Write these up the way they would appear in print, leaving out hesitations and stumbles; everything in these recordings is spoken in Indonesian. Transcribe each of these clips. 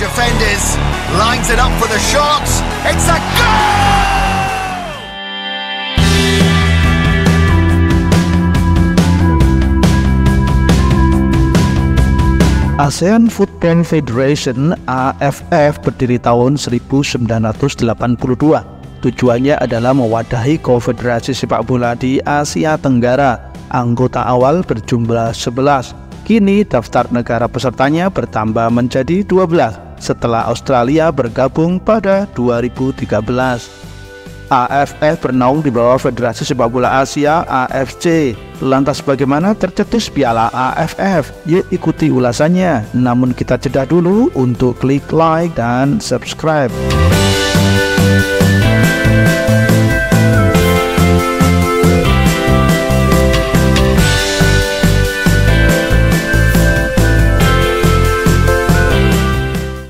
defenders, lines it up for the shot. It's a goal! ASEAN Football Federation (AFF) berdiri tahun 1982. Tujuannya adalah mewadahi konfederasi sepak bola di Asia Tenggara. Anggota awal berjumlah 11. Kini daftar negara pesertanya bertambah menjadi 12 setelah Australia bergabung pada 2013. AFF bernaung di bawah Federasi Sepak Bola Asia (AFC). Lantas bagaimana tercetus Piala AFF? Yuk ikuti ulasannya. Namun kita jeda dulu untuk klik like dan subscribe.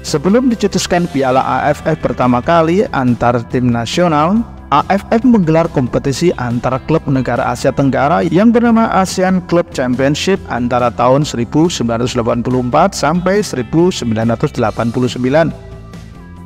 Sebelum dicetuskan Piala AFF pertama kali antar tim nasional, AFF menggelar kompetisi antar klub negara Asia Tenggara yang bernama ASEAN Club Championship antara tahun 1984 sampai 1989.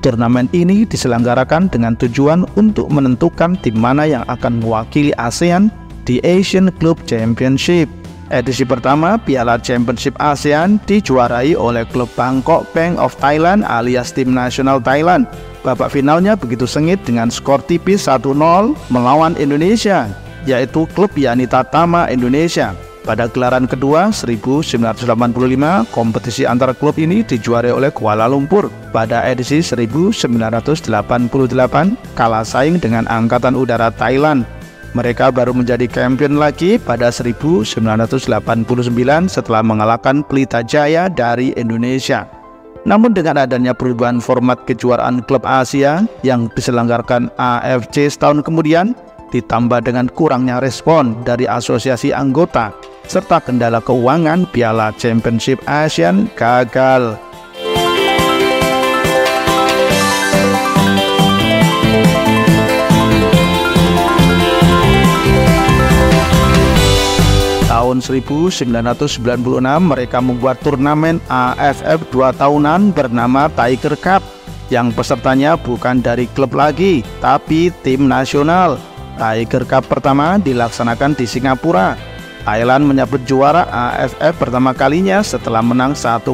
Turnamen ini diselenggarakan dengan tujuan untuk menentukan tim mana yang akan mewakili ASEAN di Asian Club Championship. Edisi pertama Piala Championship ASEAN dijuarai oleh klub Bangkok Bank of Thailand alias tim nasional Thailand. Babak finalnya begitu sengit dengan skor tipis 1-0 melawan Indonesia, yaitu klub Yanita Tama Indonesia. Pada gelaran kedua 1985, kompetisi antar klub ini dijuarai oleh Kuala Lumpur. Pada edisi 1988, kalah saing dengan Angkatan Udara Thailand. Mereka baru menjadi champion lagi pada 1989 setelah mengalahkan Pelita Jaya dari Indonesia. Namun dengan adanya perubahan format kejuaraan klub Asia yang diselenggarakan AFC setahun kemudian, ditambah dengan kurangnya respon dari asosiasi anggota, serta kendala keuangan, Piala Championship ASEAN gagal. Tahun 1996 mereka membuat turnamen AFF 2 tahunan bernama Tiger Cup yang pesertanya bukan dari klub lagi tapi tim nasional. Tiger Cup pertama dilaksanakan di Singapura. Thailand menyambut juara AFF pertama kalinya setelah menang 1-0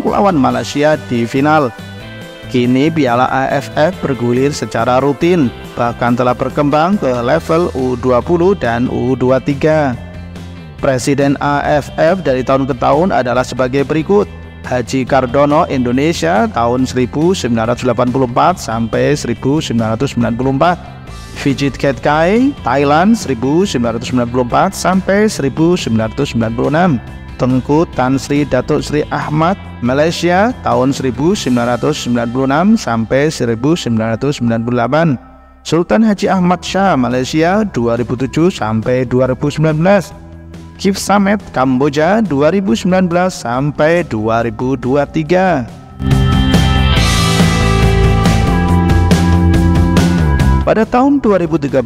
lawan Malaysia di final. Kini Piala AFF bergulir secara rutin, bahkan telah berkembang ke level U20 dan U23. Presiden AFF dari tahun ke tahun adalah sebagai berikut: Haji Kardono Indonesia tahun 1984 sampai 1994, Vijit Ketkai Thailand 1994 sampai 1996, Tengku Tan Sri Datuk Sri Ahmad Malaysia tahun 1996 sampai 1998, Sultan Haji Ahmad Shah Malaysia 2007 sampai 2019, Kip Samet Kamboja 2019 sampai 2023. Pada tahun 2013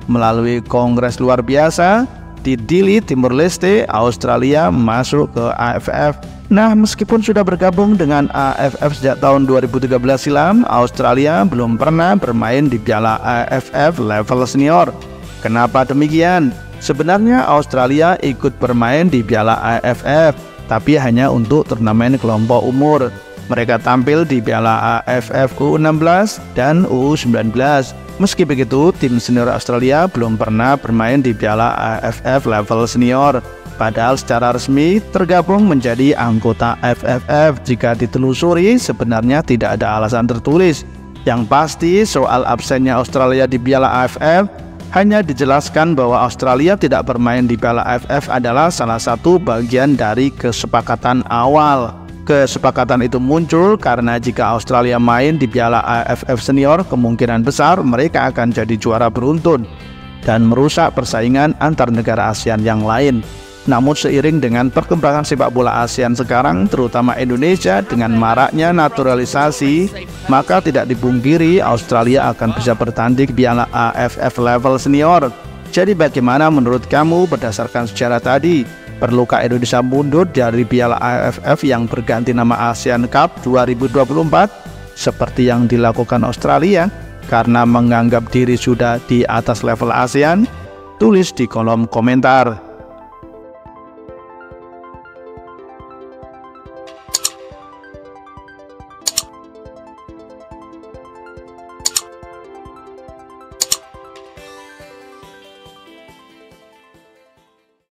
melalui kongres luar biasa di Dili, Timur Leste, Australia masuk ke AFF. Nah, meskipun sudah bergabung dengan AFF sejak tahun 2013 silam, Australia belum pernah bermain di Piala AFF level senior. Kenapa demikian? Sebenarnya Australia ikut bermain di Piala AFF, tapi hanya untuk turnamen kelompok umur. Mereka tampil di Piala AFF U16 dan U19. Meski begitu, tim senior Australia belum pernah bermain di Piala AFF level senior. Padahal secara resmi tergabung menjadi anggota AFF. Jika ditelusuri, sebenarnya tidak ada alasan tertulis. Yang pasti, soal absennya Australia di Piala AFF hanya dijelaskan bahwa Australia tidak bermain di Piala AFF adalah salah satu bagian dari kesepakatan awal. Kesepakatan itu muncul karena jika Australia main di Piala AFF senior, kemungkinan besar mereka akan jadi juara beruntun dan merusak persaingan antar negara ASEAN yang lain. Namun seiring dengan perkembangan sepak bola ASEAN sekarang, terutama Indonesia dengan maraknya naturalisasi, maka tidak dipungkiri Australia akan bisa bertanding di Piala AFF level senior. Jadi bagaimana menurut kamu berdasarkan sejarah tadi? Perlukah Indonesia mundur dari Piala AFF yang berganti nama ASEAN Cup 2024 seperti yang dilakukan Australia karena menganggap diri sudah di atas level ASEAN? Tulis di kolom komentar.